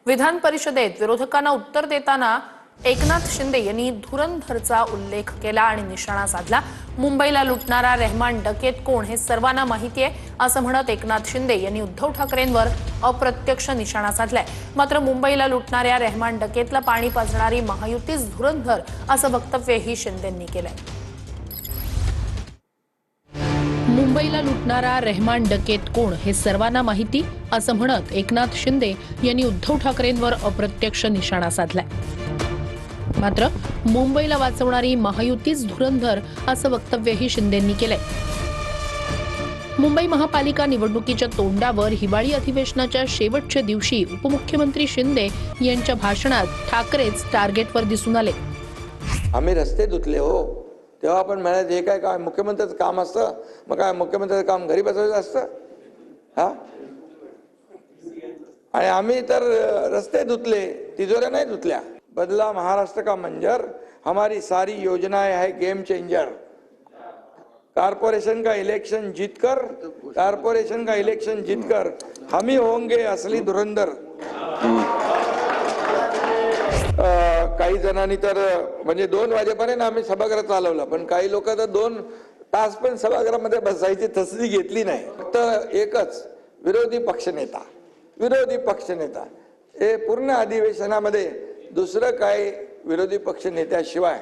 विधान परिषदेत विरोधकांना उत्तर देताना एकनाथ शिंदे यांनी धुरंधरचा उल्लेख केला आणि निशाणा साधला। मुंबईला लुटणारा रहमान डकेत कोण हे सर्वांना माहिती आहे असं म्हणत एकनाथ शिंदे यांनी उद्धव ठाकरेंवर अप्रत्यक्ष निशाणा साधलाय। मात्र मुंबईला लुटणाऱ्या रहमान डकेतला पाणी पाजणारी महायुतीच धुरंधर असं वक्तव्यही शिंदेंनी केलंय। मुंबईला लुटणारा रहमान डकेत कोण हे सर्वांना माहिती असं म्हणत एकनाथ शिंदे यांनी उद्धव ठाकरेंवर अप्रत्यक्ष निशाणा साधलाय। मात्र मुंबईला वाचवणारी महायुतीच धुरंधर असं वक्तव्यही शिंदेंनी केलंय। मुंबई महापालिका निवडणुकीच्या तोंडावर हिवाळी अधिवेशनाच्या शेवटच्या दिवशी उपमुख्यमंत्री शिंदे यांच्या भाषणात ठाकरेच टार्गेटवर दिसून आले। आम्ही रस्ते धुतले हो, तेव्हा आपण म्हणायचं हे काय मुख्यमंत्र्याचं काम असतं, मग काय मुख्यमंत्र्याचं काम घरी बसवायचं असतं हा? आणि आम्ही तर रस्ते धुतले, तिजोऱ्या नाही धुतल्या। बदला महाराष्ट्र का मंजर, हमारी सारी योजनाएं है गेम चेंजर। कारपोरेशन का इलेक्शन जीतकर, कारपोरेशन का इलेक्शन जीतकर हम ही होंगे असली धुरंधर। काही जणांनी तर म्हणजे 2 वाजेपर्यंत आम्ही सभागृह चालवलं, पण काही लोक तर 2 तास पण सभागृहामध्ये बसायची तसदी घेतली नाही। फक्त एकच विरोधी पक्षनेता, विरोधी पक्षनेता हे पूर्ण अधिवेशनामध्ये दुसरं काय विरोधी पक्ष नेत्याशिवाय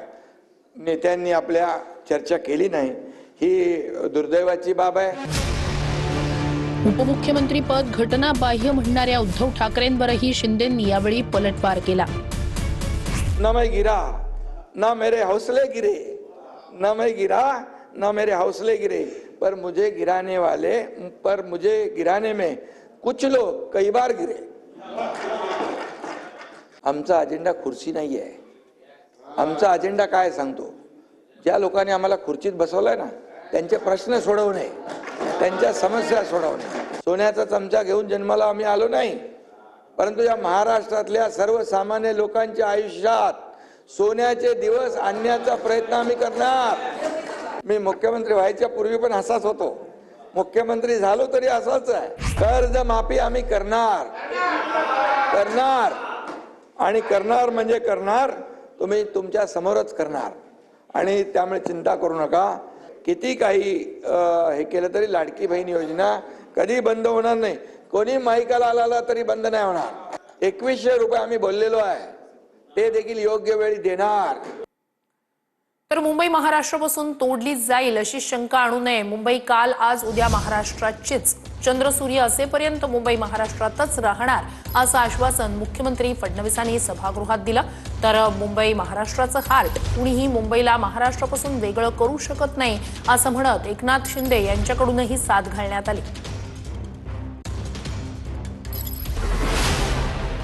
नेत्यांनी आपल्या चर्चा केली नाही, ही दुर्दैवाची बाब आहे। उपमुख्यमंत्री पद घटनाबाह्य म्हणणाऱ्या उद्धव ठाकरेंवरही शिंदेंनी यावेळी पलटवार केला। न मैं गिरा न मेरे हौसले गिरे, न मैं गिरा न मेरे हौसले गिरे, पर मुझे गिराने में कुछ लोग कई बार गिरे। आमचा अजेंडा खुर्ची नाही आहे, आमचा अजेंडा काय सांगतो, ज्या लोकांनी आम्हाला खुर्चीत बसवलंय ना त्यांचे प्रश्न सोडवणे, त्यांच्या समस्या सोडवणे। सोन्याचा चमचा घेऊन जन्माला आम्ही आलो नाही, परंतु या महाराष्ट्रातल्या सर्वसामान्य लोकांच्या आयुष्यात सोन्याचे दिवस आणण्याचा प्रयत्न आम्ही करणार। मी मुख्यमंत्री व्हायच्या पूर्वी पण असाच होतो, मुख्यमंत्री झालो तरी असाच आहे। कर्ज माफी आम्ही करणार आणि करणार म्हणजे करणार, तुम्ही तुमच्या समोरच करणार। आणि त्यामुळे चिंता करू नका, किती काही हे केलं तरी लाडकी बहीण योजना कधी बंद होणार नाही। कोणी माईकाला आला तरी बंद नाही होणार। 2100 रुपये आम्ही बोललेलो आहे, ते देखील योग्य वेळी देणार। तर मुंबई महाराष्ट्रापासून तोडली जाईल अशी शंका आणू नये। मुंबई काल आज उद्या महाराष्ट्राचीच, चंद्रसूर्य असेपर्यंत मुंबई महाराष्ट्रातच राहणार असं आश्वासन मुख्यमंत्री फडणवीसांनी सभागृहात दिलं। तर मुंबई महाराष्ट्राचं हार्ट, कुणीही मुंबईला महाराष्ट्रापासून वेगळं करू शकत नाही असं म्हणत एकनाथ शिंदे यांच्याकडूनही साथ घालण्यात आली।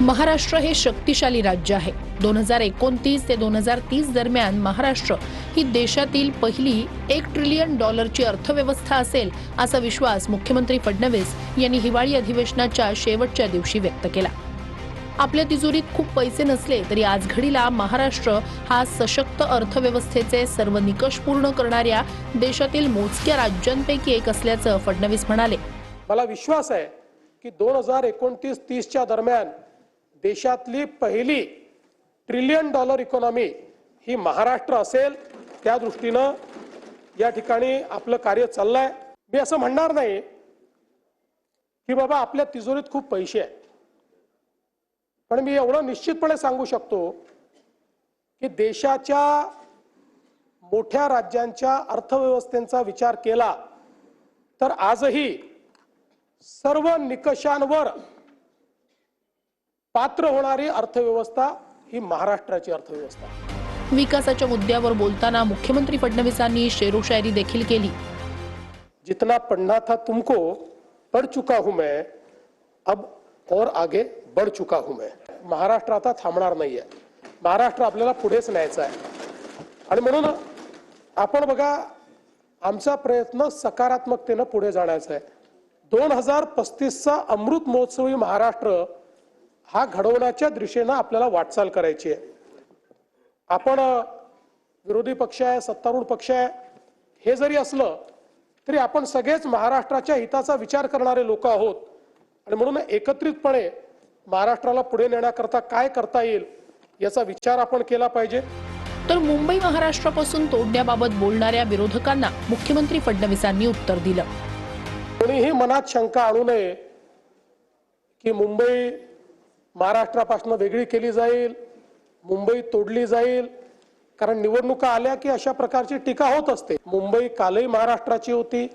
महाराष्ट्र हे शक्तिशाली राज्य आहे। 2029 ते 2030 दरम्यान महाराष्ट्र ही देशातील पहिली $1 ट्रिलियन अर्थव्यवस्था असेल असा विश्वास मुख्यमंत्री फडणवीस यांनी हिवाळी अधिवेशनाच्या शेवटच्या दिवशी व्यक्त केला। आपल्या तिजोरीत खूप पैसे नसले तरी आज घडीला महाराष्ट्र हा सशक्त अर्थव्यवस्थेचे सर्व निकष पूर्ण करणाऱ्या देशातील मोजक्या राज्यांपैकी एक असल्याचं फडणवीस म्हणाले। मला विश्वास आहे की 2029-30च्या दरम्यान देशातली पहिली $1 ट्रिलियन इकॉनॉमी ही महाराष्ट्र असेल। त्या दृष्टीनं या ठिकाणी आपलं कार्य चाललंय। मी असं म्हणणार नाही की बाबा आपल्या तिजोरीत खूप पैसे आहेत, पण मी एवढं निश्चितपणे सांगू शकतो की देशाच्या मोठ्या राज्यांच्या अर्थव्यवस्थेचा विचार केला तर आजही सर्व निकषांवर पात्र होणारी अर्थव्यवस्था ही महाराष्ट्राची अर्थव्यवस्था। विकासाच्या मुद्द्यावर बोलताना मुख्यमंत्री फडणवीसांनी शेरोशायरी देखील केली। जितना पढ़ना था तुमको पढ़ चुका हूं मैं, अब और आगे बढ़ चुका हूं मैं। महाराष्ट्र आता थांबणार नाहीये, महाराष्ट्र आपल्याला पुढेच न्यायचं आहे। आणि म्हणून आपण बघा, आमचा प्रयत्न सकारात्मकतेने पुढे जाण्याचा आहे। 2035चा अमृत महोत्सवी महाराष्ट्र हा घडवण्याच्या दिशेने आपल्याला वाटचाल करायची आहे। आपण विरोधी पक्ष आहे, सत्तारूढ पक्ष आहे, हे जरी असलं तरी आपण सगळेच महाराष्ट्राच्या हिताचा विचार करणारे लोक आहोत। आणि म्हणून एकत्रितपणे महाराष्ट्राला पुढे नेण्याकरता काय करता येईल याचा विचार आपण केला पाहिजे. तर मुंबई महाराष्ट्रापासून तोडण्याबाबत बोलणाऱ्या विरोधकांना मुख्यमंत्री फडणवीसांनी उत्तर दिलं. कोणीही मनात शंका आणू नये की मुंबई महाराष्ट्रापासून वेगळी केली जाईल, मुंबई तोडली जाईल. कारण निवडणुका आल्या की अशा प्रकारची टीका होत असते. मुंबई कालही महाराष्ट्राची होती,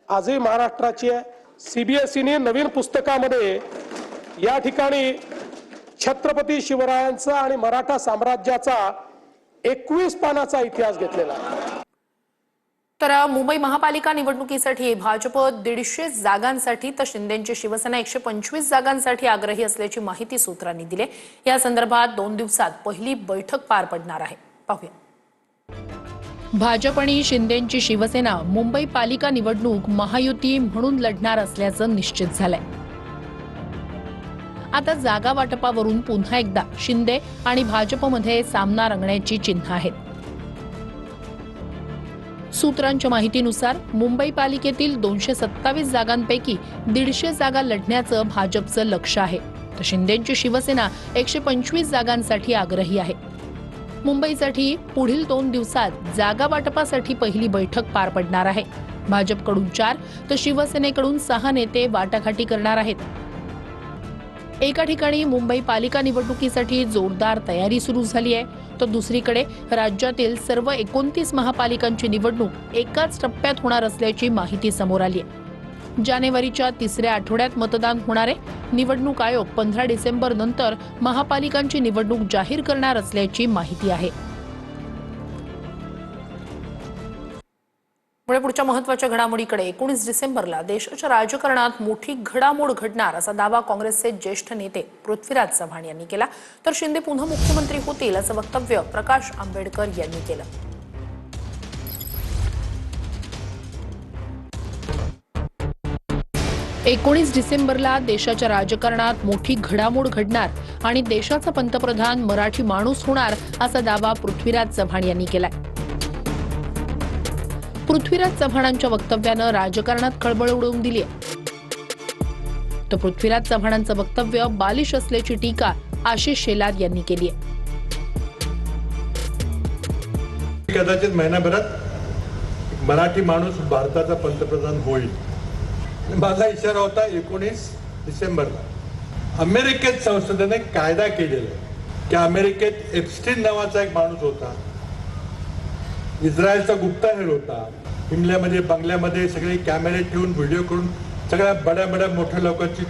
आजही महाराष्ट्राची आहे. सीबीएसईने नवीन पुस्तकामध्ये या ठिकाणी छत्रपती शिवरायांचा आणि मराठा साम्राज्याचा 21 पानाचा इतिहास घेतलेला आहे. तर मुंबई महापालिका निवडणुकीसाठी भाजप 150 जागांसाठी तर शिंदेची शिवसेना 125 जागांसाठी आग्रही असल्याची माहिती सूत्रांनी दिली. या संदर्भात 2 दिवसात पहिली बैठक पार पडणार आहे. पाहूया. भाजप आणि शिंदेची शिवसेना मुंबई पालिका निवडणूक महायुती म्हणून लढणार असल्याचं निश्चित झालंय. आता जागा वाटपावरून पुन्हा एकदा शिंदे आणि भाजपमध्ये सामना रंगण्याची चिन्ह आहेत. सूत्रांच्या माहितीनुसार मुंबई पालिकेतील 227 जागांपैकी 150 जागा लढण्याचं भाजपचं लक्ष आहे. तर शिंदेची शिवसेना 125 जागांसाठी आग्रही आहे. मुंबईसाठी पुढील 2 दिवसात जागा वाटपासाठी पहिली बैठक पार पडणार आहे. भाजपकडून 4 तर शिवसेनेकडून 6 नेते वाटाघाटी करणार आहेत. एका ठिकाणी मुंबई पालिका निवडणुकीसाठी जोरदार तयारी सुरू झाली आहे, तर दुसरीकडे राज्यातील सर्व 29 महापालिकांची निवडणूक एकाच टप्प्यात होणार असल्याची माहिती समोर आली आहे. जानेवारीच्या 3ऱ्या आठवड्यात मतदान होणार आहे. निवडणूक आयोग 15 डिसेंबर नंतर महापालिकांची निवडणूक जाहीर करणार असल्याची माहिती आहे. पुढच्या महत्त्वाच्या घडामोडीकडे 19 डिसेंबरला देशाच्या राजकारणात मोठी घडामोड घडणार असा दावा काँग्रेसचे ज्येष्ठ नेते पृथ्वीराज चव्हाण यांनी केला. तर शिंदे पुन्हा मुख्यमंत्री होतील असं वक्तव्य प्रकाश आंबेडकर यांनी केलं. एकोणीस डिसेंबरला देशाच्या राजकारणात मोठी घडामोड घडणार आणि देशाचा पंतप्रधान मराठी माणूस होणार असा दावा पृथ्वीराज चव्हाण यांनी केलाय. पृथ्वीराज चव्हाणांच्या वक्तव्यानं राजकारणात खळबळ उडवून दिली आहे. तर पृथ्वीराज चव्हाणांचं वक्तव्य बालिश असल्याची टीका आशिष शेलार यांनी केली आहे. कदाचित महिनाभरात मराठी माणूस भारताचा पंतप्रधान होईल. माझा इशारा होता 19 डिसेंबरला. अमेरिकेत संसदेने कायदा केलेला आहे की अमेरिकेत एप्स्टीन नावाचा एक माणूस होता, इस्रायलचा गुप्तहेर होता. हिमल्यामध्ये बंगल्यामध्ये सगळे कॅमेरे ठेवून व्हिडिओ करून सगळ्या बड्या बड्या मोठ्या लोकांची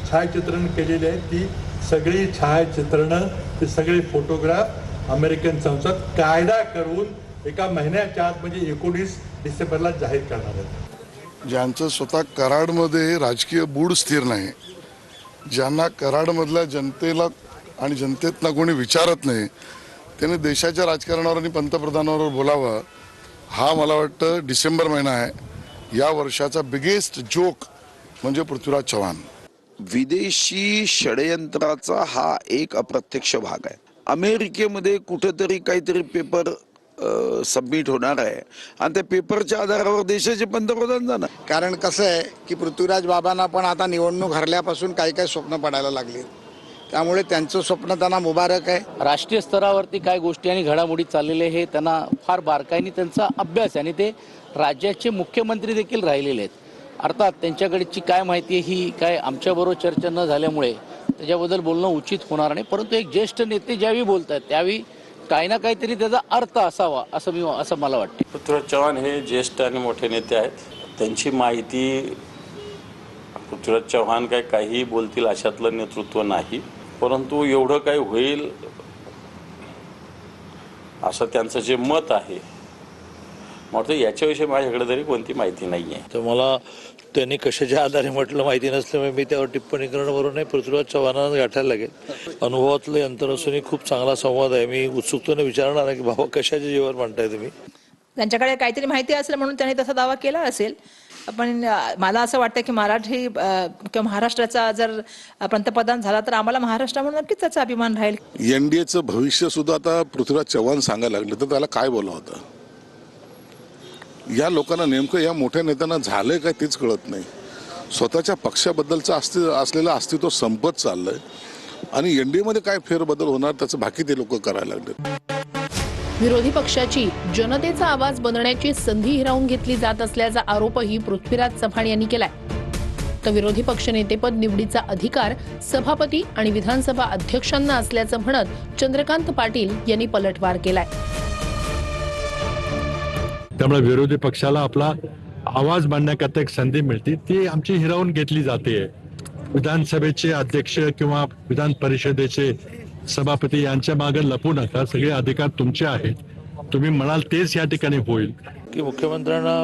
छायाचित्रण केलेली आहे. ती सगळी छायाचित्रणं, ते सगळे फोटोग्राफ अमेरिकन संसद कायदा करून एका महिन्याच्या आत म्हणजे 19 डिसेंबरला जाहीर करणार आहे. ज्यांचं स्वतः कराडमध्ये राजकीय बूड स्थिर नाही, ज्यांना कराडमधल्या जनतेला आणि जनतेतनं कोणी विचारत नाही, त्याने देशाच्या राजकारणावर आणि पंतप्रधानावर बोलावं. हा मला वाटतं डिसेंबर महिना आहे, या वर्षाचा बिगेस्ट जोक म्हणजे पृथ्वीराज चव्हाण. विदेशी षडयंत्राचा हा एक अप्रत्यक्ष भाग आहे. अमेरिकेमध्ये कुठेतरी काहीतरी पेपर सबमिट होणार आहे आणि त्या पेपरच्या आधारावर देशाचे पंतप्रधान जाणार. कारण कसं आहे की पृथ्वीराज बाबांना पण आता निवडणूक हरल्यापासून काही काही स्वप्न पडायला लागली, त्यामुळे त्यांचं स्वप्न त्यांना मुबारक आहे. राष्ट्रीय स्तरावरती काय गोष्टी आणि घडामोडी चाललेले हे त्यांना फार बारकाईने त्यांचा अभ्यास आहे आणि ते राज्याचे मुख्यमंत्री देखील राहिलेले आहेत. अर्थात त्यांच्याकडची काय माहिती आहे ही काय आमच्याबरोबर चर्चा न झाल्यामुळे त्याच्याबद्दल बोलणं उचित होणार नाही. परंतु एक ज्येष्ठ नेते ज्यावेळी बोलतात त्यावेळी काही ना काहीतरी त्याचा अर्थ असावा असं मला वाटते. पृथ्वीराज चव्हाण हे ज्येष्ठ आणि मोठे नेते आहेत. त्यांची माहिती पृथ्वीराज चव्हाण काही बोलतील अशातलं नेतृत्व नाही, परंतु एवढं काही होईल असं त्यांचं जे मत आहे म्हटलं याच्याविषयी माझ्याकडे तरी कोणती माहिती नाही आहे. तर मला त्यांनी कशाच्या आधारे म्हटलं माहिती नसल्यामुळे मी त्यावर टिप्पणी करणं नाही. पृथ्वीराज चव्हाणांना गाठायला लागेल. अनुभवातलं यंत्र असूनही खूप चांगला संवाद आहे. मी उत्सुकतेने विचारणार आहे की बाबा कशाच्या जीवावर म्हणताय तुम्ही. त्यांच्याकडे काहीतरी माहिती असेल म्हणून त्यांनी तसा दावा केला असेल. पण मला असं वाटतं की मराठी किंवा महाराष्ट्राचा जर पंतप्रधान झाला तर आम्हाला महाराष्ट्रामध्ये नक्कीच त्याचा अभिमान राहील. एनडीएचं भविष्य सुद्धा आता पृथ्वीराज चव्हाण सांगायला लागले, तर त्याला काय बोला होतं. या लोकांना नेमकं या मोठ्या नेत्यांना झालंय काय तेच कळत नाही. स्वतःच्या पक्षाबद्दलचं असलेलं अस्तित्व संपत चाललंय आणि NDA मध्ये काय फेरबदल होणार त्याचं बाकी ते लोक करायला लागले. विरोधी पक्षाची जनतेचा आवाज बनण्याची संधी हिरावून घेतली जात असल्याचा आरोपही पृथ्वीराज चव्हाण यांनी केलाय. तर विरोधी पक्षनेतेपद निवडीचा अधिकार सभापती आणि विधानसभा अध्यक्षांना असल्याचं म्हणत चंद्रकांत पाटील यांनी पलटवार केलाय. त्यामुळे विरोधी पक्षाला आपला आवाज मांडण्याकरता एक संधी मिळते, ती आमची हिरावून घेतली जाते. विधानसभेचे अध्यक्ष किंवा विधान परिषदेचे सभापती यांच्या मागे लपू नका, सगळे अधिकार तुमचे आहेत. तुम्ही म्हणाल तेच या ठिकाणी होईल. की मुख्यमंत्र्यांना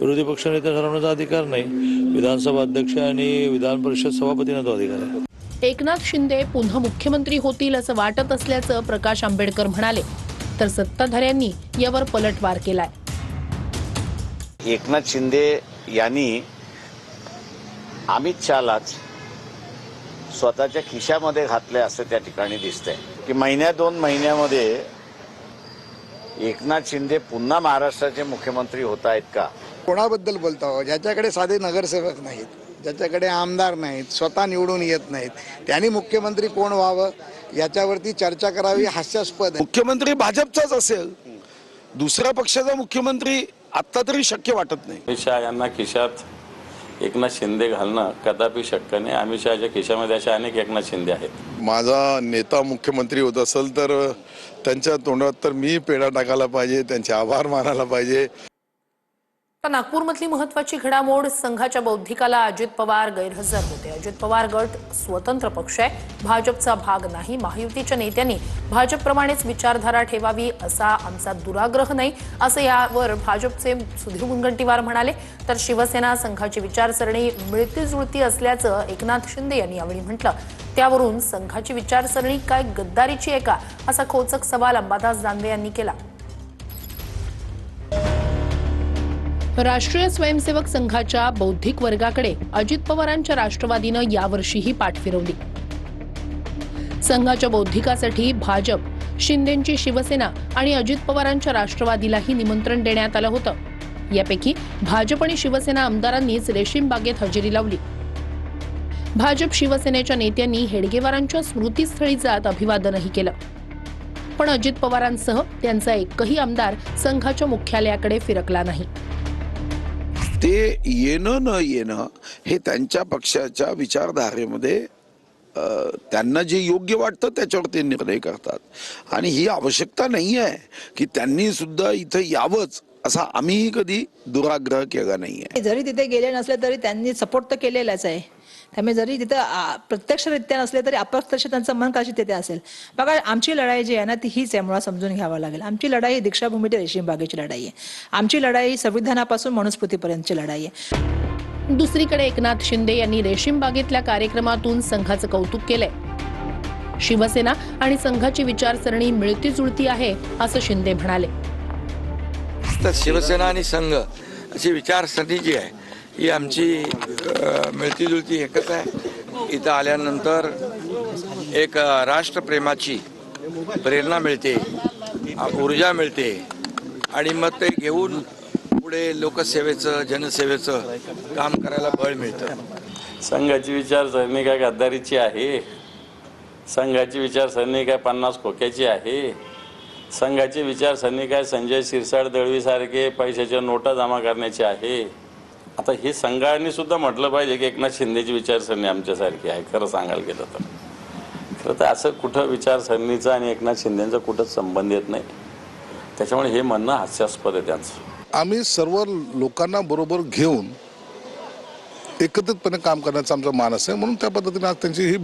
विरोधी पक्षनेते ठरवण्याचा अधिकार नाही, विधानसभा अध्यक्ष आणि विधान परिषद सभापतींना तो अधिकार आहे. एकनाथ शिंदे पुन्हा मुख्यमंत्री होतील असं वाटत असल्याचं प्रकाश आंबेडकर म्हणाले. तर सत्ताधाऱ्यांनी यावर पलटवार केलाय. एकनाथ शिंदे यांनी अमित शहालाच स्वतःच्या खिशामध्ये घातले असं त्या ठिकाणी दिसतंय की महिन्या 2 महिन्यामध्ये एकनाथ शिंदे पुन्हा महाराष्ट्राचे मुख्यमंत्री होत आहेत का? कोणाबद्दल बोलता हो? ज्याच्याकडे साधे नगरसेवक नाहीत, ज्याच्याकडे आमदार नाहीत, स्वतः निवडून येत नाहीत, त्यांनी मुख्यमंत्री कोण व्हावं याच्यावरती चर्चा करावी हास्यास्पद आहे. मुख्यमंत्री भाजपचाच असेल, दुसऱ्या पक्षाचा मुख्यमंत्री आता तरी शक्य वाटत नाही. अमित शहा यांना खिशात एकनाथ शिंदे घालणं कदापि शक्य नाही. अमित शहाच्या खिशामध्ये अशा अनेक एकनाथ शिंदे आहेत. माझा नेता मुख्यमंत्री होत असेल तर त्यांच्या तोंडात तर मी पेढा टाकायला पाहिजे, त्यांचे आभार मानायला पाहिजे. नागपूरमधली महत्वाची घडामोड, संघाच्या बौद्धिकाला अजित पवार गैरहजर होते. अजित पवार गट स्वतंत्र पक्ष आहे, भाजपचा भाग नाही. महायुतीच्या नेत्यांनी भाजपप्रमाणेच विचारधारा ठेवावी असा आमचा दुराग्रह नाही, असं यावर भाजपचे सुधीर मुनगंटीवार म्हणाले. तर शिवसेना संघाची विचारसरणी मिळती जुळती असल्याचं एकनाथ शिंदे यांनी यावेळी म्हटलं. त्यावरून संघाची विचारसरणी काय गद्दारीची आहे का, असा खोचक सवाल अंबादास दानवे यांनी केला. राष्ट्रीय स्वयंसेवक संघाच्या बौद्धिक वर्गाकडे अजित पवारांच्या राष्ट्रवादीनं यावर्षीही पाठ फिरवली. संघाच्या बौद्धिकासाठी भाजप, शिंदेंची शिवसेना आणि अजित पवारांच्या राष्ट्रवादीलाही निमंत्रण देण्यात आलं होतं. यापैकी भाजप आणि शिवसेना आमदारांनीच रेशीम बागेत हजेरी लावली. भाजप शिवसेनेच्या नेत्यांनी हेडगेवारांच्या स्मृतीस्थळी जात अभिवादनही केलं. पण अजित पवारांसह त्यांचा एकही आमदार संघाच्या मुख्यालयाकडे फिरकला नाही. ते येणं न येणं हे त्यांच्या पक्षाच्या विचारधारेमध्ये त्यांना जे योग्य वाटतं त्याच्यावर ते निर्णय करतात आणि ही आवश्यकता नाही आहे की त्यांनी सुद्धा इथं यावंच असा आम्ही कधी दुराग्रह केला नाहीये. जरी तिथे गेले नसले तरी त्यांनी सपोर्ट तर केलेलाच आहे. त्यामुळे जरी तिथं प्रत्यक्षरित्या नसले तरी अप्रत्यक्ष त्यांचं मन कशी तिथे असेल. बघा, आमची लढाई जी आहे ना ती हीच आहे, मुळात समजून घ्यावं लागेल. आमची लढाई दीक्षाभूमी ते रेशीम बागेची लढाई आहे. आमची लढाई संविधानापासून मनुस्मृतीपर्यंतची लढाई आहे. दुसरीकडे एकनाथ शिंदे यांनी रेशीम बागेतल्या कार्यक्रमातून संघाचं कौतुक केलंय. शिवसेना आणि संघाची विचारसरणी मिळती जुळती आहे असं शिंदे म्हणाले. तर शिवसेना आणि संघ अशी विचारसरणी जी आहे ही आमची मिळती जुळती एकच आहे. इथं आल्यानंतर एक राष्ट्रप्रेमाची प्रेरणा मिळते, ऊर्जा मिळते आणि मग ते घेऊन पुढे लोकसेवेचं जनसेवेचं काम करायला बळ मिळतं. संघाची विचारसरणी काय गद्दारीची आहे? संघाची विचारसरणी काय 50 खोक्याची आहे? संघाची विचारसरणी काय संजय शिरसाट दळवीसारखे पैशाच्या नोटा जमा करण्याची आहे? आता हे संघाने सुद्धा म्हटलं पाहिजे की एकनाथ शिंदेची विचारसरणी आमच्यासारखी आहे. खरं सांगायला गेलं तर खरं तर असं कुठं विचारसरणीचा आणि एकनाथ शिंदेचा कुठंच संबंध येत नाही. त्याच्यामुळे हे म्हणणं हास्यास्पद आहे त्यांचं. आम्ही सर्व लोकांना बरोबर घेऊन एकत्रितपणे काम करण्याचा आमचा मानस आहे, म्हणून त्या पद्धतीने आज त्यांची ही